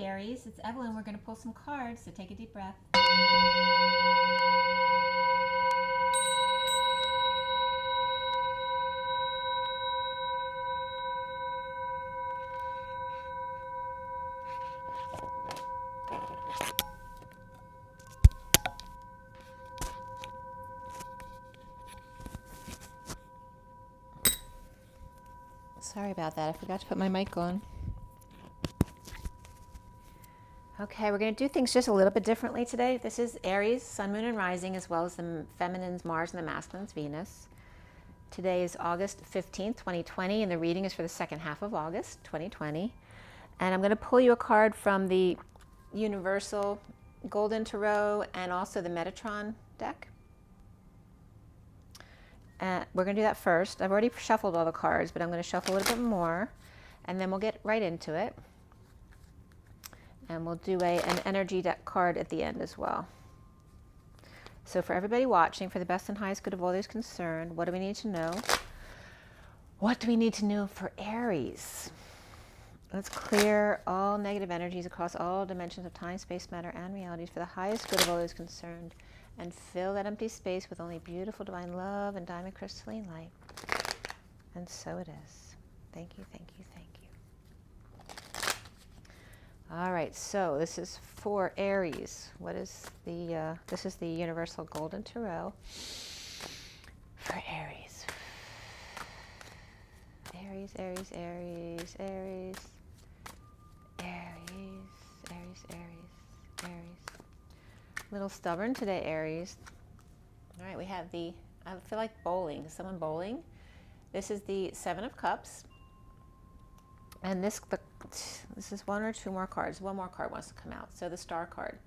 Aries, it's Evelyn. We're going to pull some cards, so take a deep breath. Sorry about that. I forgot to put my mic on. Okay, we're going to do things just a little bit differently today. This is Aries, Sun, Moon, and Rising, as well as the feminine's Mars and the masculine's Venus. Today is August 15th, 2020, and the reading is for the second half of August 2020. And I'm going to pull you a card from the Universal Golden Tarot and also the Metatron deck. We're going to do that first. I've already shuffled all the cards, but I'm going to shuffle a little bit more, and then we'll get right into it. And we'll do an energy deck card at the end as well. So for everybody watching, for the best and highest good of all those concerned, what do we need to know? What do we need to know for Aries? Let's clear all negative energies across all dimensions of time, space, matter, and realities for the highest good of all those concerned, and fill that empty space with only beautiful divine love and diamond crystalline light. And so it is. Thank you, thank you, thank you. All right, so this is for Aries. What is the, this is the Universal Golden Tarot for Aries. Aries, Aries, Aries, Aries, Aries, Aries, Aries, Aries. A little stubborn today, Aries. All right, we have the, I feel like bowling. Is someone bowling? This is the Seven of Cups. And this is one or two more cards. One more card wants to come out. So the Star card.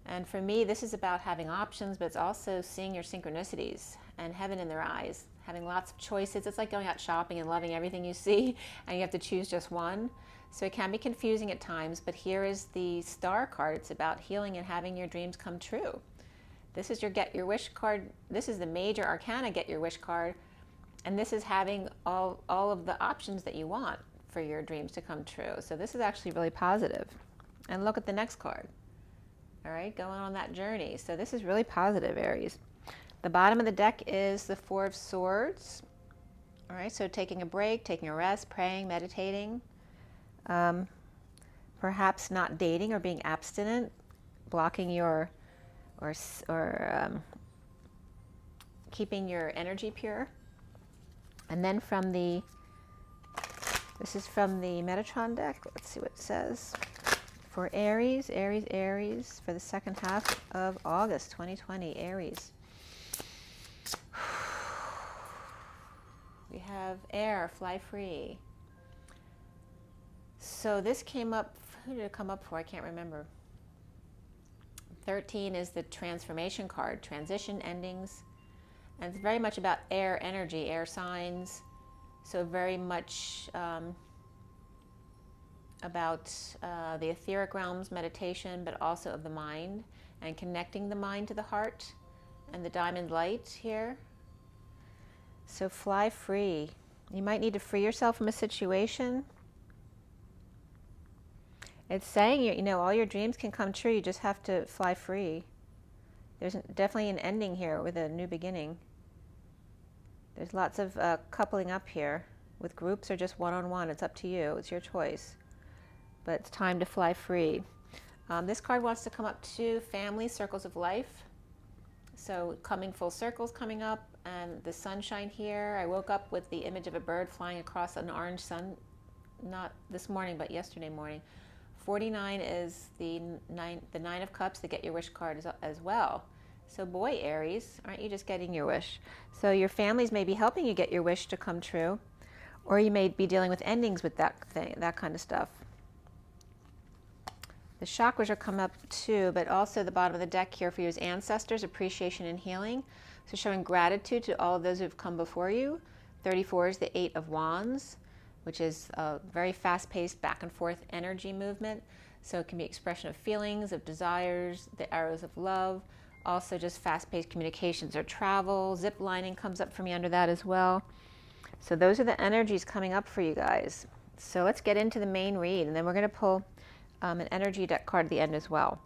And for me, this is about having options, but it's also seeing your synchronicities and heaven in their eyes, having lots of choices. It's like going out shopping and loving everything you see, and you have to choose just one. So it can be confusing at times, but here is the Star card. It's about healing and having your dreams come true. This is your Get Your Wish card. This is the major arcana Get Your Wish card. And this is having all of the options that you want for your dreams to come true. So this is actually really positive. And look at the next card. All right, going on that journey. So this is really positive, Aries. The bottom of the deck is the Four of Swords. All right, so taking a break, taking a rest, praying, meditating. Perhaps not dating or being abstinent, blocking your, or keeping your energy pure. And then from the, this is from the Metatron deck. Let's see what it says. For Aries, Aries, Aries, for the second half of August 2020, Aries. We have air, fly free. So this came up, who did it come up for? I can't remember. 13 is the transformation card, transition, endings. And it's very much about air energy, air signs. So very much about the etheric realms, meditation, but also of the mind and connecting the mind to the heart and the diamond light here. So fly free. You might need to free yourself from a situation. It's saying, you know, all your dreams can come true. You just have to fly free. There's definitely an ending here with a new beginning. There's lots of coupling up here with groups or just one-on-one. It's up to you. It's your choice. But it's time to fly free. This card wants to come up to family, circles of life. So coming full circles coming up, and the sunshine here. I woke up with the image of a bird flying across an orange sun, not this morning, but yesterday morning. 49 is the Nine of Cups, the Get Your Wish card as well. So boy, Aries, aren't you just getting your wish? So your families may be helping you get your wish to come true, or you may be dealing with endings with that kind of stuff. The chakras are coming up too, but also the bottom of the deck here for you is ancestors, appreciation, and healing. So showing gratitude to all of those who have come before you. 34 is the Eight of Wands, which is a very fast-paced back and forth energy movement. So it can be expression of feelings, of desires, the arrows of love, also just fast-paced communications or travel. Zip lining comes up for me under that as well. So those are the energies coming up for you guys. So let's get into the main read, and then we're going to pull an energy deck card at the end as well.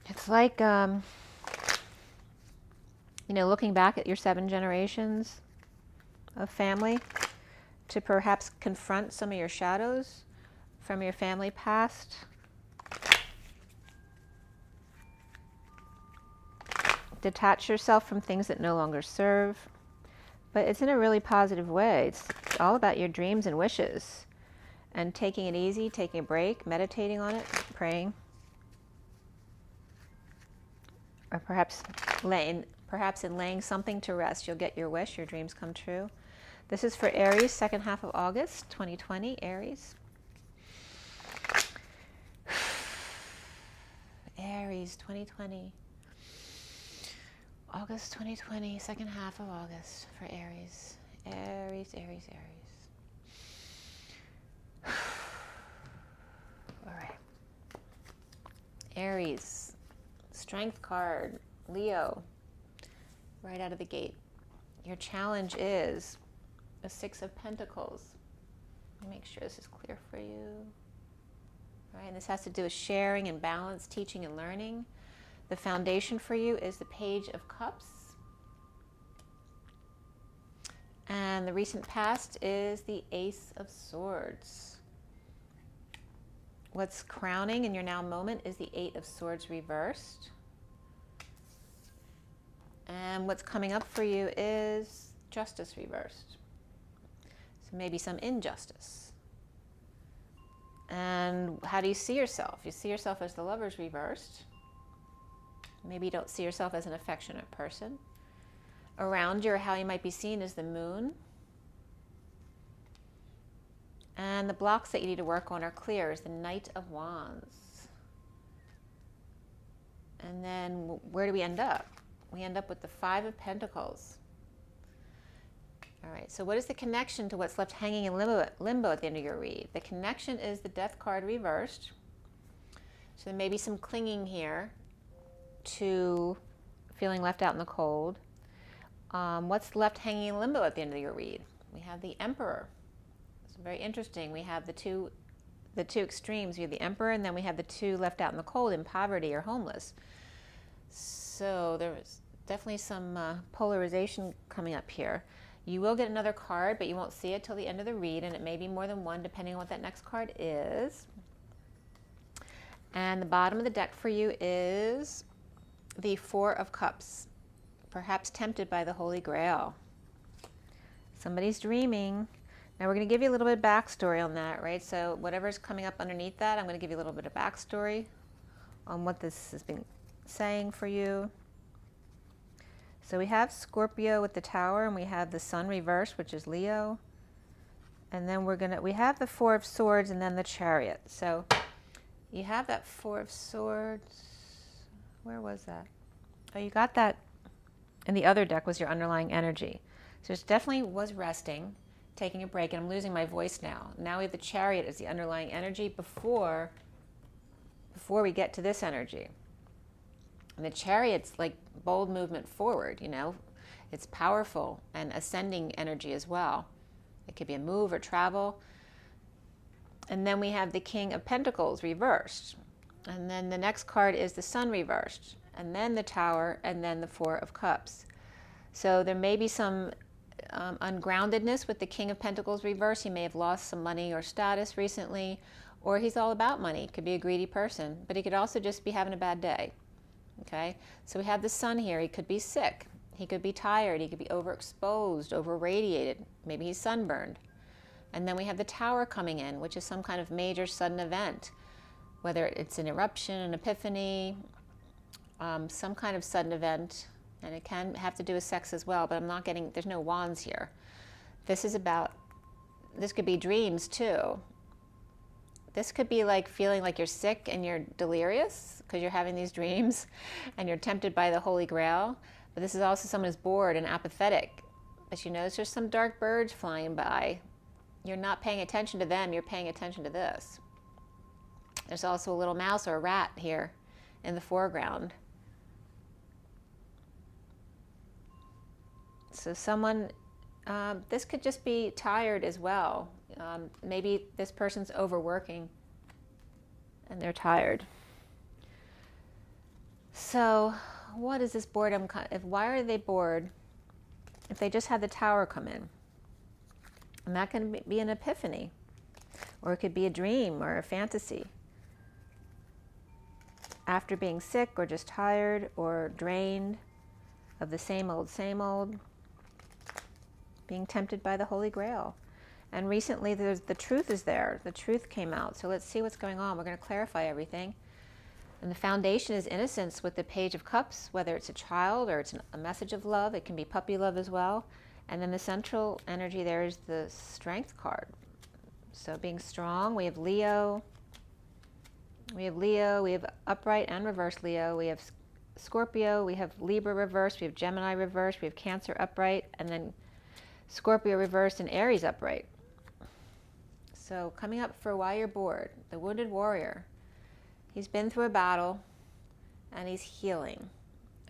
It's like, you know, looking back at your 7 generations of family to perhaps confront some of your shadows from your family past. Detach yourself from things that no longer serve, but it's in a really positive way. It's all about your dreams and wishes, and taking it easy, taking a break, meditating on it, praying, or perhaps in laying something to rest, you'll get your wish, your dreams come true. This is for Aries, second half of August 2020, Aries. Aries 2020. August 2020, second half of August for Aries. Aries, Aries, Aries. All right. Aries, Strength card, Leo, right out of the gate. Your challenge is a 6 of Pentacles. Let me make sure this is clear for you. All right, and this has to do with sharing and balance, teaching and learning. The foundation for you is the Page of Cups. And the recent past is the Ace of Swords. What's crowning in your now moment is the 8 of Swords reversed. And what's coming up for you is Justice reversed. So maybe some injustice. And how do you see yourself? You see yourself as the Lovers reversed. Maybe you don't see yourself as an affectionate person. Around you, or how you might be seen, is the Moon. And the blocks that you need to work on are clear, is the Knight of Wands. And then where do we end up? We end up with the 5 of Pentacles. All right, so what is the connection to what's left hanging in limbo at the end of your read? The connection is the Death card reversed. So there may be some clinging here to feeling left out in the cold. What's left hanging in limbo at the end of your read? We have the Emperor. It's very interesting. We have the two extremes. We have the Emperor, and then we have the 2 left out in the cold, in poverty or homeless. So there's definitely some polarization coming up here. You will get another card, but you won't see it till the end of the read, and it may be more than one depending on what that next card is. And the bottom of the deck for you is the 4 of Cups, perhaps tempted by the Holy Grail. Somebody's dreaming. Now we're going to give you a little bit of backstory on that, right? So whatever's coming up underneath that, I'm going to give you a little bit of backstory on what this has been saying for you. So we have Scorpio with the Tower, and we have the Sun reversed, which is Leo. And then we have the 4 of Swords and then the Chariot. So you have that 4 of Swords. Where was that? Oh, you got that in the other deck, was your underlying energy. So it definitely was resting, taking a break, and I'm losing my voice now. Now we have the Chariot as the underlying energy before we get to this energy. And the Chariot's like bold movement forward, you know. It's powerful and ascending energy as well. It could be a move or travel. And then we have the King of Pentacles reversed. And then the next card is the Sun reversed. And then the Tower, and then the 4 of Cups. So there may be some ungroundedness with the King of Pentacles reversed. He may have lost some money or status recently, or he's all about money. Could be a greedy person, but he could also just be having a bad day. Okay, so we have the Sun here. He could be sick. He could be tired. He could be overexposed, over-radiated. Maybe he's sunburned. And then we have the Tower coming in, which is some kind of major sudden event, whether it's an eruption, an epiphany, some kind of sudden event. And it can have to do with sex as well, but I'm not getting, there's no wands here. This could be dreams too. This could be like feeling like you're sick and you're delirious because you're having these dreams and you're tempted by the Holy Grail. But this is also someone who's bored and apathetic. But you notice there's some dark birds flying by. You're not paying attention to them, you're paying attention to this. There's also a little mouse or a rat here in the foreground. So someone, this could just be tired as well. Maybe this person's overworking and they're tired. So what is this boredom? Why are they bored if they just had the Tower come in? And that can be an epiphany, or it could be a dream or a fantasy. After being sick or just tired or drained of the same old, being tempted by the Holy Grail. And recently the truth is there. The truth came out. So let's see what's going on. We're going to clarify everything. And the foundation is innocence with the Page of Cups, whether it's a child or it's a message of love. It can be puppy love as well. And then the central energy there is the Strength card. So being strong, we have Leo. We have upright and reverse Leo. We have Scorpio, we have Libra reversed, we have Gemini reversed, we have Cancer upright, and then Scorpio reversed and Aries upright. So coming up for why you're bored, the Wounded Warrior. He's been through a battle and he's healing.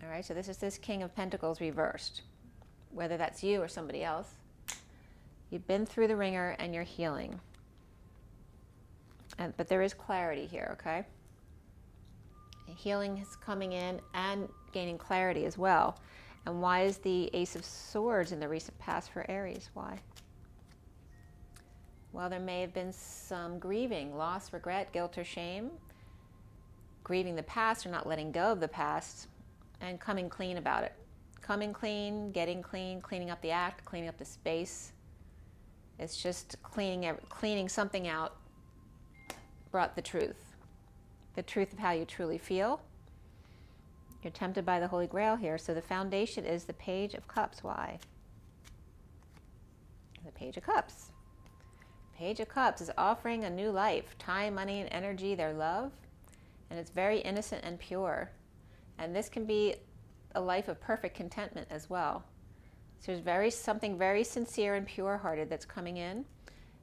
All right, so this is this King of Pentacles reversed, whether that's you or somebody else. You've been through the ringer and you're healing. But there is clarity here, okay? Healing is coming in and gaining clarity as well. And why is the Ace of Swords in the recent past for Aries? Why? Well, there may have been some grieving, loss, regret, guilt, or shame. Grieving the past or not letting go of the past, and coming clean about it. Coming clean, getting clean, cleaning up the act, cleaning up the space. It's just cleaning something out brought the truth of how you truly feel. You're tempted by the Holy Grail here. So the foundation is the Page of Cups. Why? The Page of Cups. Page of Cups is offering a new life, time, money, and energy, their love. And it's very innocent and pure. And this can be a life of perfect contentment as well. So there's something very sincere and pure-hearted that's coming in,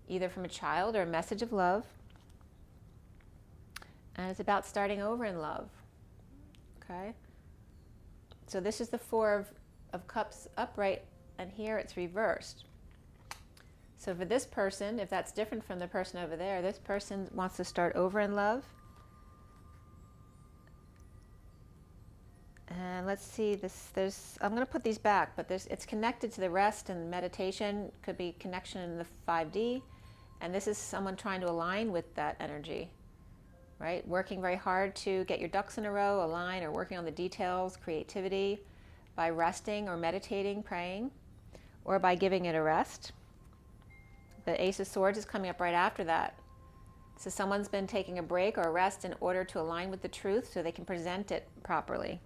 either from a child or a message of love. And it's about starting over in love. Okay? So this is the Four of Cups upright, and here it's reversed. So for this person, if that's different from the person over there, this person wants to start over in love. And let's see, I'm going to put these back, but it's connected to the rest and meditation. Could be connection in the 5D. And this is someone trying to align with that energy. Right? Working very hard to get your ducks in a row, align, or working on the details, creativity, by resting or meditating, praying, or by giving it a rest. The Ace of Swords is coming up right after that. So someone's been taking a break or a rest in order to align with the truth so they can present it properly.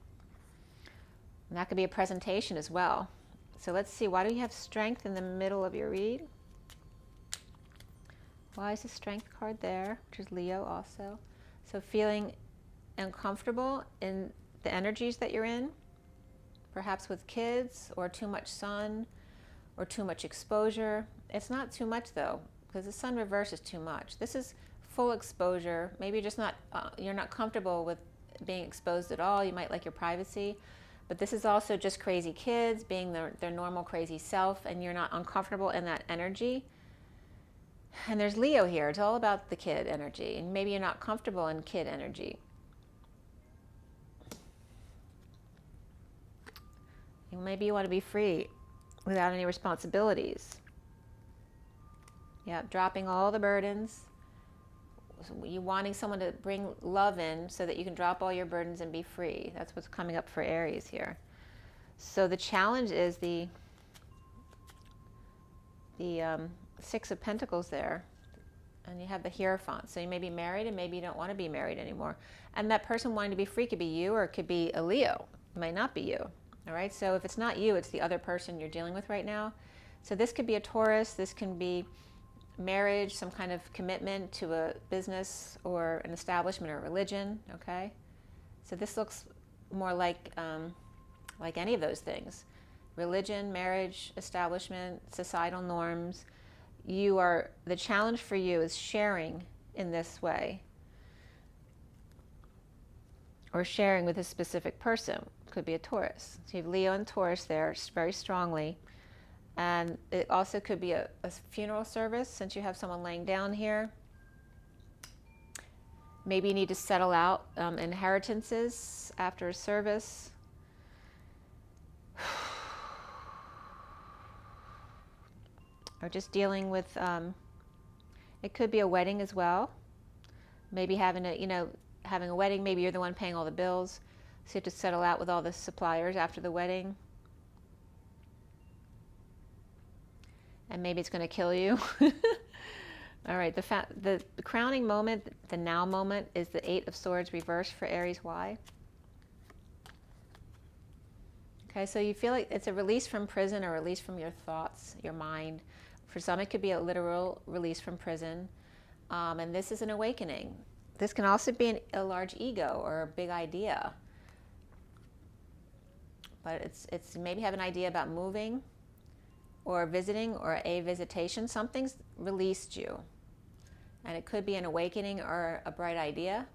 And that could be a presentation as well. So let's see, why do you have Strength in the middle of your read? Why is the Strength card there, which is Leo also? So feeling uncomfortable in the energies that you're in, perhaps with kids or too much sun or too much exposure. It's not too much though, because the Sun reverse is too much. This is full exposure. Maybe you're just not, you're not comfortable with being exposed at all. You might like your privacy, but this is also just crazy kids being their normal crazy self, and you're not uncomfortable in that energy. And there's Leo here. It's all about the kid energy. And maybe you're not comfortable in kid energy. Maybe you want to be free without any responsibilities. Yeah, dropping all the burdens. You wanting someone to bring love in so that you can drop all your burdens and be free. That's what's coming up for Aries here. So the challenge is the Six of Pentacles there, and you have the Hierophant. So you may be married and maybe you don't want to be married anymore. And that person wanting to be free could be you, or it could be a Leo. It might not be you. All right, so if it's not you, it's the other person you're dealing with right now. So this could be a Taurus, this can be marriage, some kind of commitment to a business or an establishment or religion, okay? So this looks more like any of those things. Religion, marriage, establishment, societal norms. The challenge for you is sharing in this way, or sharing with a specific person. could be a Taurus. So you have Leo and Taurus there very strongly. And it also could be a funeral service, since you have someone laying down here. Maybe you need to settle out inheritances after a service. Or just dealing with, it could be a wedding as well. Maybe having a wedding, maybe you're the one paying all the bills. So you have to settle out with all the suppliers after the wedding. And maybe it's going to kill you. All right, the crowning moment, the now moment, is the 8 of Swords reversed for Aries Y. Okay, so you feel like it's a release from prison, or release from your thoughts, your mind. For some, it could be a literal release from prison. And this is an awakening. This can also be a large ego or a big idea. But it's maybe have an idea about moving or visiting or a visitation. Something's released you. And it could be an awakening or a bright idea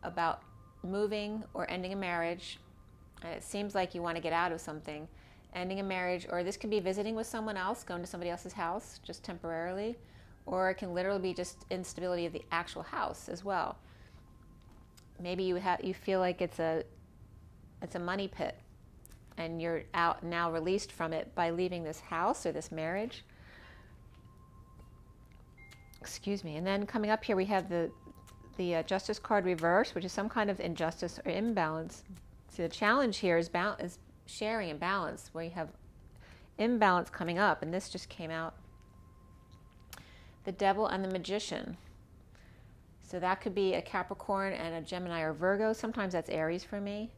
about moving or ending a marriage. And it seems like you want to get out of something. Ending a marriage, or this could be visiting with someone else, going to somebody else's house just temporarily. Or it can literally be just instability of the actual house as well. Maybe you feel like it's a money pit, and you're out now, released from it by leaving this house or this marriage. Excuse me. And then coming up here, we have the Justice card reversed, which is some kind of injustice or imbalance. So the challenge here is sharing and balance, where you have imbalance coming up, and this just came out. The Devil and the Magician. So that could be a Capricorn and a Gemini or Virgo. Sometimes that's Aries for me,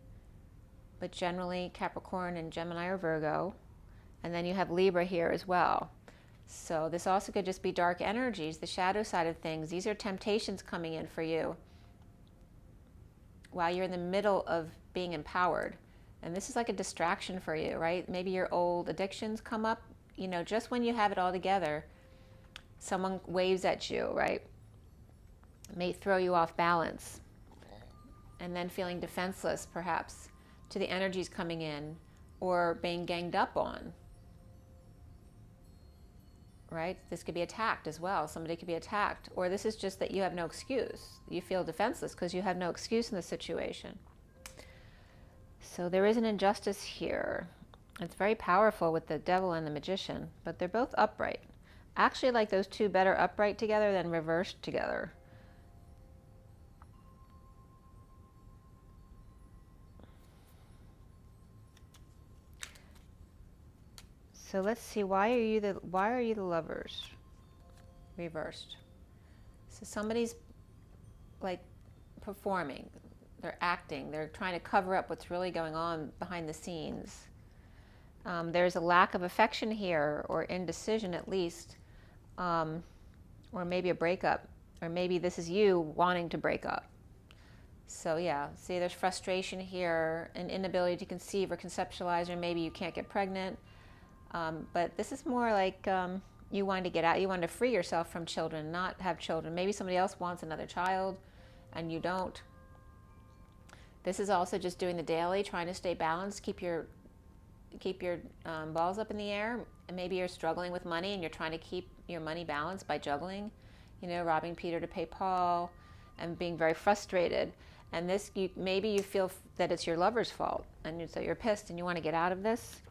but generally Capricorn and Gemini or Virgo. And then you have Libra here as well. So this also could just be dark energies, the shadow side of things. These are temptations coming in for you while you're in the middle of being empowered. And this is like a distraction for you, right? Maybe your old addictions come up, just when you have it all together, someone waves at you, right? May throw you off balance. And then feeling defenseless, perhaps, to the energies coming in, or being ganged up on. Right? This could be attacked as well. Somebody could be attacked. Or this is just that you have no excuse. You feel defenseless because you have no excuse in the situation. So there is an injustice here. It's very powerful with the Devil and the Magician, but they're both upright. Actually, like those two better upright together than reversed together. So let's see, why are you the Lovers reversed? So somebody's like performing, they're acting, they're trying to cover up what's really going on behind the scenes. There's a lack of affection here, or indecision at least, or maybe a breakup, or maybe this is you wanting to break up. So yeah, see, there's frustration here, an inability to conceive or conceptualize, or maybe you can't get pregnant. But this is more like you want to get out, you want to free yourself from children, not have children. Maybe somebody else wants another child and you don't. This is also just doing the daily, trying to stay balanced, keep your balls up in the air. And maybe you're struggling with money and you're trying to keep your money balanced by juggling, robbing Peter to pay Paul, and being very frustrated. And this, maybe you feel that it's your lover's fault, and so you're pissed and you want to get out of this.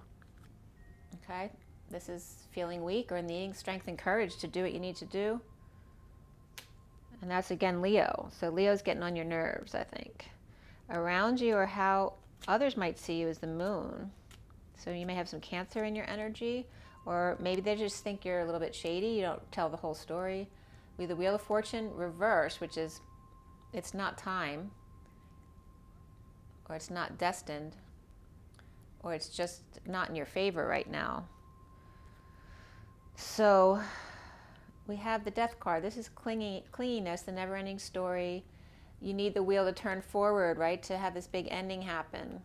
Okay, this is feeling weak or needing strength and courage to do what you need to do. And that's again Leo. So Leo's getting on your nerves, I think. Around you, or how others might see you, is the Moon. So you may have some Cancer in your energy, or maybe they just think you're a little bit shady. You don't tell the whole story. With the Wheel of Fortune reversed, which is, it's not time, or it's not destined, or it's just not in your favor right now. So we have the Death card. This is clinginess, the never-ending story. You need the wheel to turn forward, right, to have this big ending happen.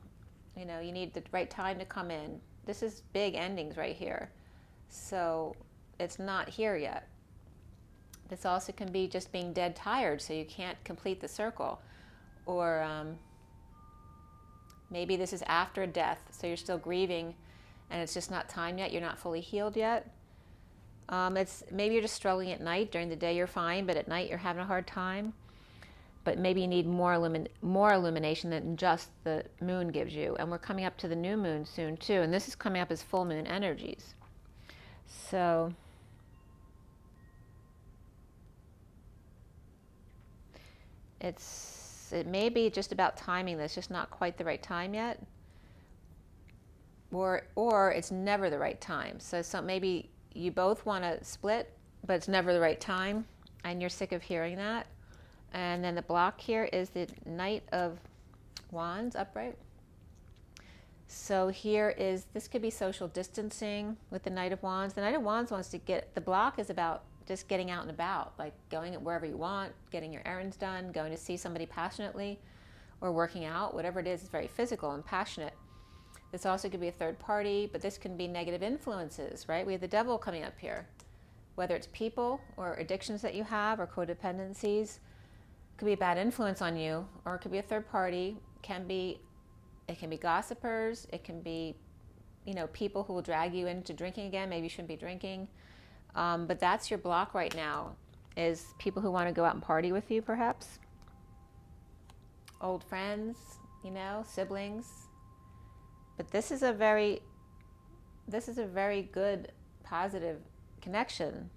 You need the right time to come in. This is big endings right here. So it's not here yet. This also can be just being dead tired, so you can't complete the circle. Or Maybe this is after a death, so you're still grieving and it's just not time yet. You're not fully healed yet. Maybe you're just struggling at night. During the day you're fine, but at night you're having a hard time. But maybe you need more illumination than just the moon gives you. And we're coming up to the new moon soon too. And this is coming up as full moon energies. So it may be just about timing this, just not quite the right time yet. Or it's never the right time. So maybe you both want to split, but it's never the right time, and you're sick of hearing that. And then the block here is the Knight of Wands upright. So here is, this could be social distancing with the Knight of Wands. The Knight of Wands wants to the block is about just getting out and about, like going wherever you want, getting your errands done, going to see somebody passionately, or working out, whatever it is, it's very physical and passionate. This also could be a third party, but this can be negative influences, right? We have the devil coming up here. Whether it's people or addictions that you have or codependencies, it could be a bad influence on you, or it could be a third party. It can be gossipers. It can be, people who will drag you into drinking again. Maybe you shouldn't be drinking. But that's your block right now, is people who want to go out and party with you, perhaps. Old friends, siblings. But this is a very good, positive connection.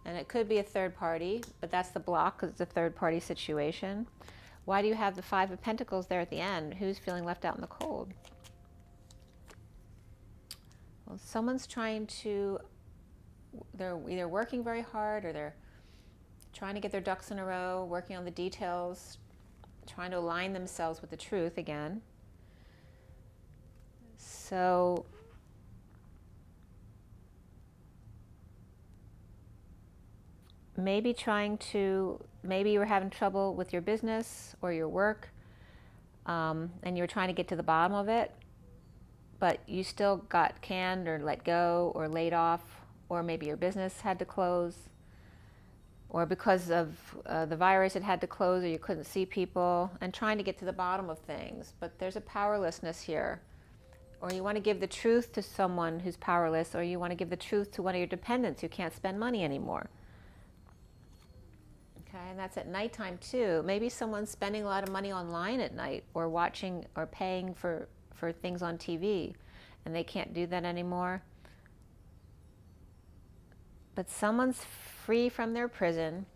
And it could be a third party, but that's the block because it's a third party situation. Why do you have the Five of Pentacles there at the end? Who's feeling left out in the cold? Well, someone's they're either working very hard, or they're trying to get their ducks in a row, working on the details, trying to align themselves with the truth again. So maybe you were having trouble with your business or your work, and you were trying to get to the bottom of it, but you still got canned or let go or laid off, or maybe your business had to close, or because of the virus it had to close, or you couldn't see people, and trying to get to the bottom of things. But there's a powerlessness here. Or you want to give the truth to someone who's powerless, or you want to give the truth to one of your dependents who can't spend money anymore. Okay, and that's at nighttime too. Maybe someone's spending a lot of money online at night, or watching or paying for things on TV, and they can't do that anymore. But someone's free from their prison,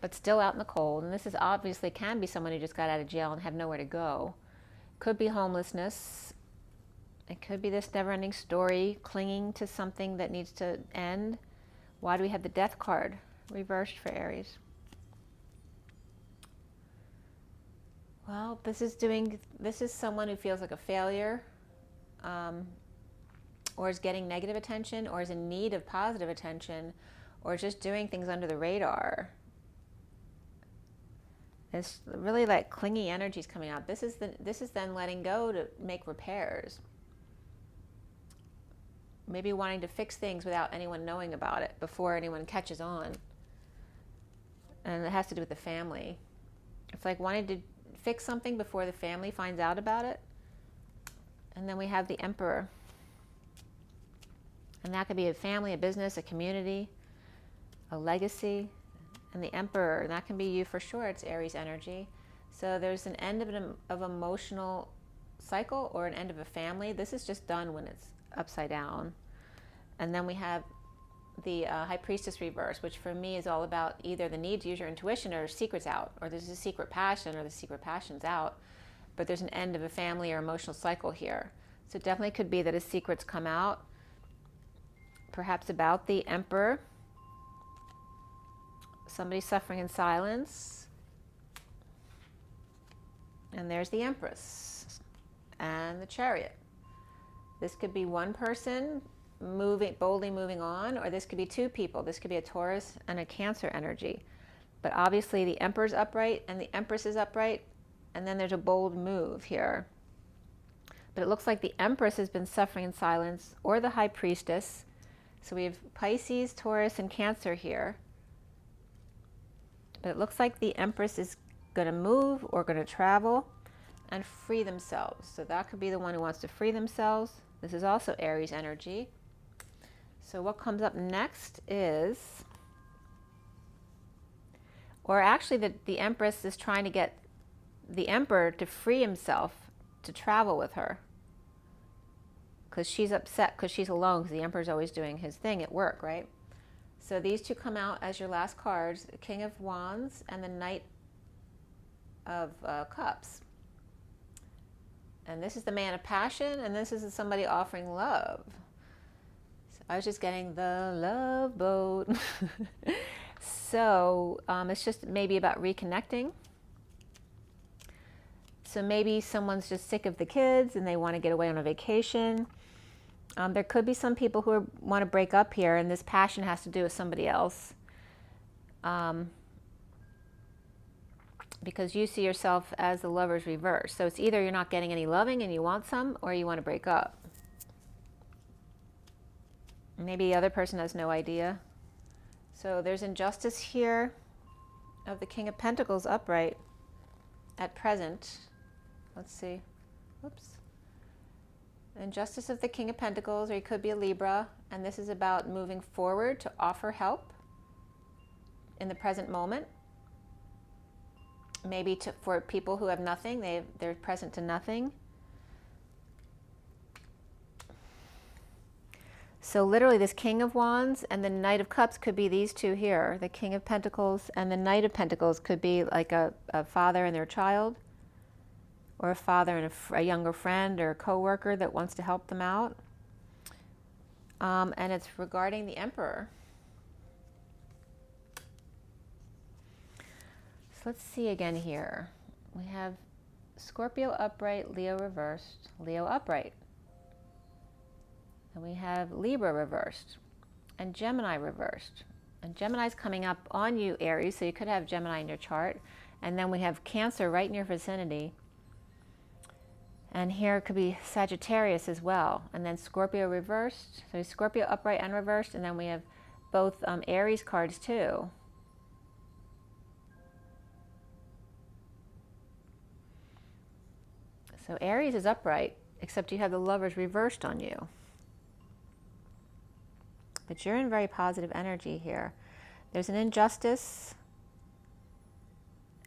but still out in the cold. And this is obviously can be someone who just got out of jail and have nowhere to go. Could be homelessness. It could be this never-ending story, clinging to something that needs to end. Why do we have the Death card reversed for Aries? Well, this is someone who feels like a failure, or is getting negative attention, or is in need of positive attention, or just doing things under the radar. It's really like clingy energies coming out. This is then letting go to make repairs. Maybe wanting to fix things without anyone knowing about it, before anyone catches on. And it has to do with the family. It's like wanting to fix something before the family finds out about it. And then we have the Emperor. And that could be a family, a business, a community, a legacy. And the Emperor, and that can be you for sure. It's Aries energy. So there's an end of emotional cycle, or an end of a family. This is just done when it's upside down. And then we have the High Priestess reverse, which for me is all about either the need to use your intuition, or secrets out, or there's a secret passion, or the secret passion's out. But there's an end of a family or emotional cycle here. So it definitely could be that a secret's come out, perhaps about the Emperor. Somebody suffering in silence. And there's the Empress and the Chariot. This could be one person boldly moving on, or this could be two people. This could be a Taurus and a Cancer energy. But obviously the Emperor's upright and the Empress is upright, and then there's a bold move here. But it looks like the Empress has been suffering in silence, or the High Priestess. So we have Pisces, Taurus, and Cancer here. But it looks like the Empress is going to move or going to travel. and free themselves. So that could be the one who wants to free themselves. This is also Aries energy. So what comes up next is, or actually the Empress is trying to get the Emperor to free himself to travel with her. Because she's upset because she's alone, because the Emperor's always doing his thing at work, right? So these two come out as your last cards, the King of Wands and the Knight of Cups. And this is the Man of Passion, and this is somebody offering love. So I was just getting the love boat. So it's just maybe about reconnecting. So maybe someone's just sick of the kids and they want to get away on a vacation. There could be some people who want to break up here, and this passion has to do with somebody else. Because you see yourself as the Lover's reverse. So it's either you're not getting any loving and you want some, or you want to break up. Maybe the other person has no idea. So there's injustice here of the King of Pentacles upright at present. Let's see. Whoops. Injustice of the King of Pentacles, or he could be a Libra, and this is about moving forward to offer help in the present moment. Maybe for people who have nothing, they're present to nothing. So literally this King of Wands and the Knight of Cups could be these two here. The King of Pentacles and the Knight of Pentacles could be like a father and their child, or a father and a younger friend or a co-worker that wants to help them out. And it's regarding the Emperor. So let's see again here. We have Scorpio upright, Leo reversed, Leo upright. And we have Libra reversed and Gemini reversed. And Gemini's coming up on you, Aries, so you could have Gemini in your chart. And then we have Cancer right in your vicinity. And here it could be Sagittarius as well. And then Scorpio reversed. So Scorpio upright and reversed. And then we have both Aries cards too. So Aries is upright, except you have the Lovers reversed on you. But you're in very positive energy here. There's an injustice.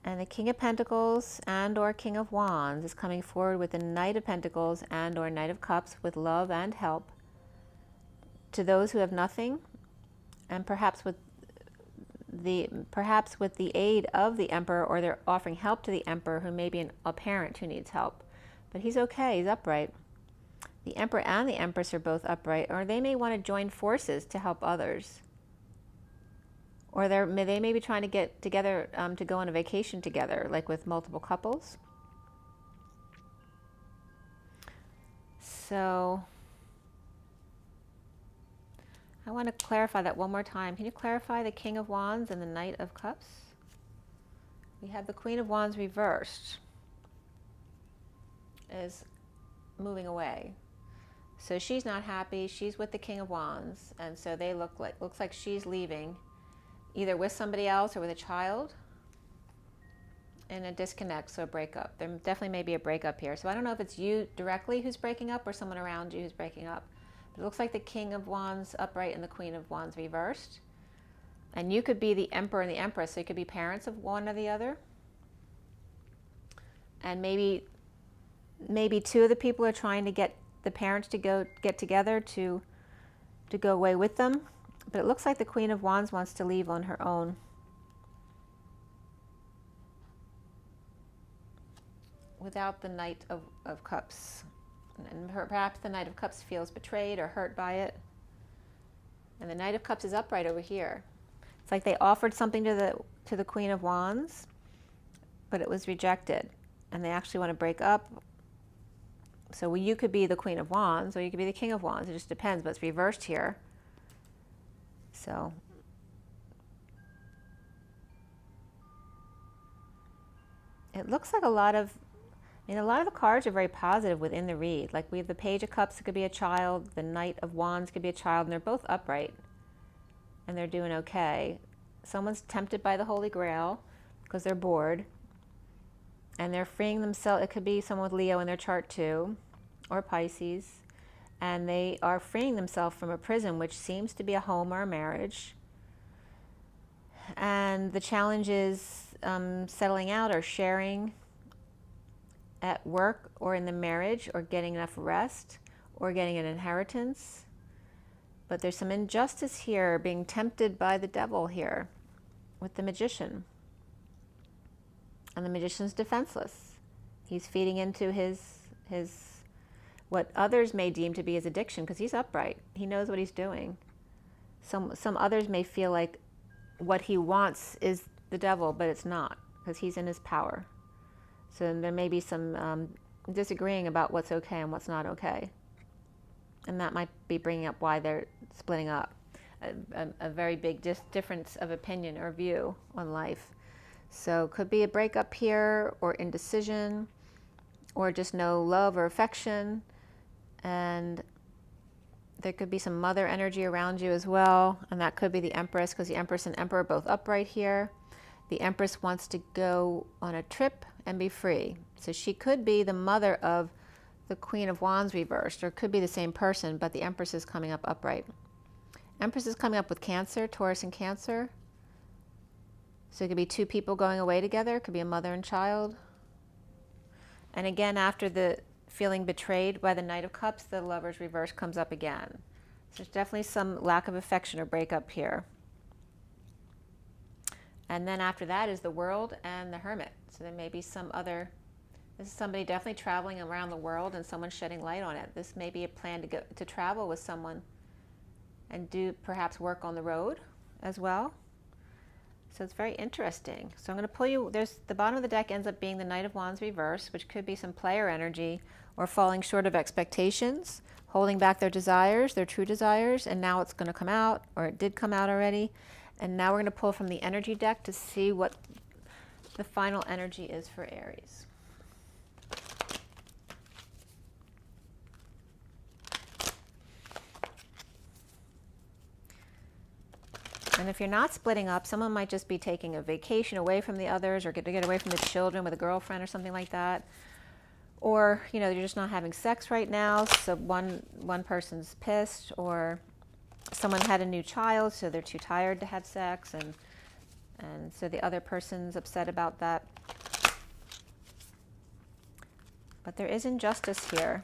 And the King of Pentacles and or King of Wands is coming forward with the Knight of Pentacles and or Knight of Cups with love and help to those who have nothing, and perhaps with the aid of the Emperor, or they're offering help to the Emperor who may be a parent who needs help. But he's okay, he's upright. The Emperor and the Empress are both upright, or they may want to join forces to help others. Or they may be trying to get together to go on a vacation together, like with multiple couples. So I want to clarify that one more time. Can you clarify the King of Wands and the Knight of Cups? We have the Queen of Wands reversed, is moving away. So she's not happy. She's with the King of Wands, and so they looks like she's leaving, either with somebody else or with a child, in a disconnect, so a breakup. There definitely may be a breakup here. So I don't know if it's you directly who's breaking up or someone around you who's breaking up. But it looks like the King of Wands upright and the Queen of Wands reversed. And you could be the Emperor and the Empress, so you could be parents of one or the other. And maybe two of the people are trying to get the parents to get together to go away with them. But it looks like the Queen of Wands wants to leave on her own. Without the Knight of Cups. And perhaps the Knight of Cups feels betrayed or hurt by it. And the Knight of Cups is upright over here. It's like they offered something to the Queen of Wands, but it was rejected. And they actually want to break up. So you could be the Queen of Wands, or you could be the King of Wands. It just depends, but it's reversed here. So it looks like a lot of the cards are very positive within the read. Like we have the Page of Cups, it could be a child. The Knight of Wands could be a child, and they're both upright. And they're doing okay. Someone's tempted by the Holy Grail because they're bored. And they're freeing themselves. It could be someone with Leo in their chart too, or Pisces. And they are freeing themselves from a prison, which seems to be a home or a marriage. And the challenge is settling out or sharing at work or in the marriage, or getting enough rest, or getting an inheritance. But there's some injustice here, being tempted by the devil here with the magician. And the magician's defenseless. He's feeding into his what others may deem to be his addiction, because he's upright. He knows what he's doing. Some others may feel like what he wants is the devil, but it's not, because he's in his power. So there may be some disagreeing about what's okay and what's not okay. And that might be bringing up why they're splitting up. A very big difference of opinion or view on life. So could be a breakup here, or indecision, or just no love or affection. And there could be some mother energy around you as well. And that could be the Empress, because the Empress and Emperor are both upright here. The Empress wants to go on a trip and be free. So she could be the mother of the Queen of Wands reversed, or could be the same person, but the Empress is coming up upright. Empress is coming up with Cancer, Taurus and Cancer. So it could be two people going away together. It could be a mother and child. And again, after the feeling betrayed by the Knight of Cups, the Lover's reverse comes up again. So there's definitely some lack of affection or breakup here. And then after that is the World and the Hermit. So there may be some other, this is somebody definitely traveling around the world and someone shedding light on it. This may be a plan to go to travel with someone and do perhaps work on the road as well. So it's very interesting. So I'm going to pull you, there's the bottom of the deck ends up being the Knight of Wands reverse, which could be some player energy or falling short of expectations, holding back their desires, their true desires, and now it's going to come out, or it did come out already. And now we're going to pull from the energy deck to see what the final energy is for Aries. And if you're not splitting up, someone might just be taking a vacation away from the others, or get away from the children with a girlfriend or something like that. Or, you know, you're just not having sex right now, so one person's pissed, or someone had a new child, so they're too tired to have sex, and so the other person's upset about that. But there is injustice here.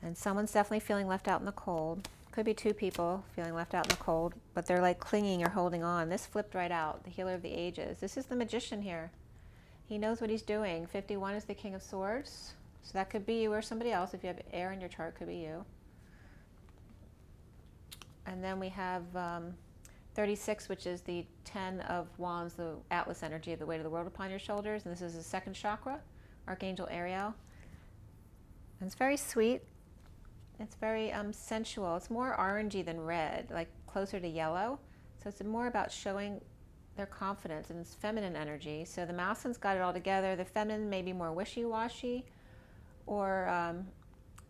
And someone's definitely feeling left out in the cold. Could be two people feeling left out in the cold, but they're like clinging or holding on. This flipped right out, the Healer of the Ages. This is the Magician here. He knows what he's doing. 51 is the King of Swords. So that could be you or somebody else. If you have air in your chart, it could be you. And then we have 36, which is the 10 of Wands, the Atlas energy of the weight of the world upon your shoulders. And this is the second chakra, Archangel Ariel. And it's very sweet. It's very sensual. It's more orangey than red, like closer to yellow. So it's more about showing their confidence, and it's feminine energy. So the masculine's got it all together. The feminine may be more wishy-washy, or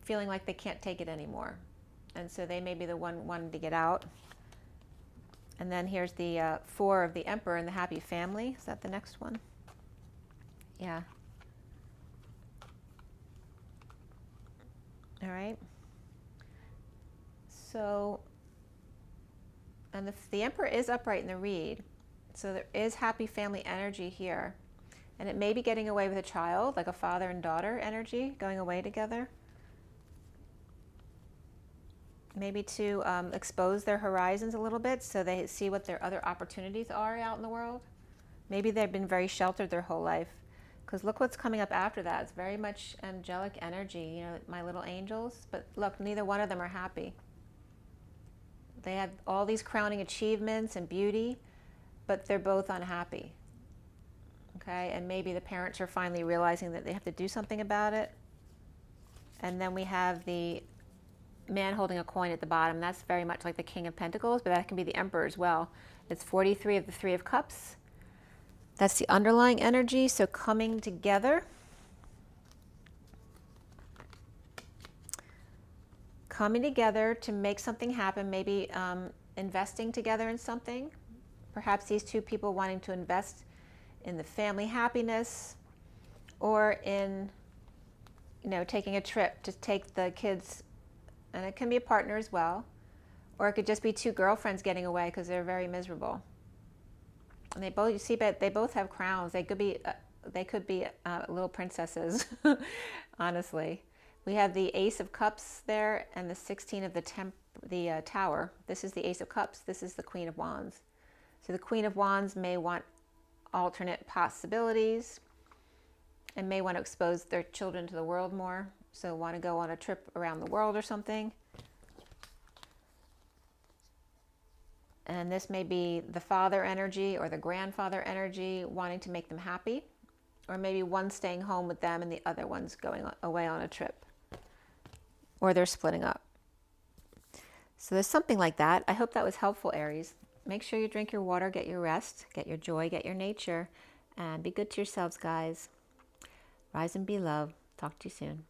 feeling like they can't take it anymore. And so they may be the one wanting to get out. And then here's the 4 of the Emperor and the Happy Family. Is that the next one? Yeah. All right. So, and the Emperor is upright in the reed. So there is happy family energy here. And it may be getting away with a child, like a father and daughter energy, going away together. Maybe to expose their horizons a little bit so they see what their other opportunities are out in the world. Maybe they've been very sheltered their whole life. Because look what's coming up after that. It's very much angelic energy, you know, my little angels. But look, neither one of them are happy. They have all these crowning achievements and beauty, but they're both unhappy. Okay, and maybe the parents are finally realizing that they have to do something about it. And then we have the man holding a coin at the bottom. That's very much like the King of Pentacles, but that can be the Emperor as well. It's 43 of the 3 of Cups. That's the underlying energy, so coming together. Coming together to make something happen, maybe investing together in something, perhaps these two people wanting to invest in the family happiness, or in, you know, taking a trip to take the kids, and it can be a partner as well, or it could just be two girlfriends getting away because they're very miserable. And they both, you see, but they both have crowns. They could be little princesses, honestly. We have the Ace of Cups there and the 16 of the Tower. This is the Ace of Cups. This is the Queen of Wands. So the Queen of Wands may want alternate possibilities and may want to expose their children to the world more. So want to go on a trip around the world or something. And this may be the father energy or the grandfather energy wanting to make them happy. Or maybe one staying home with them and the other one's going away on a trip. Or they're splitting up. So there's something like that. I hope that was helpful, Aries. Make sure you drink your water, get your rest, get your joy, get your nature, and be good to yourselves, guys. Rise and be love. Talk to you soon.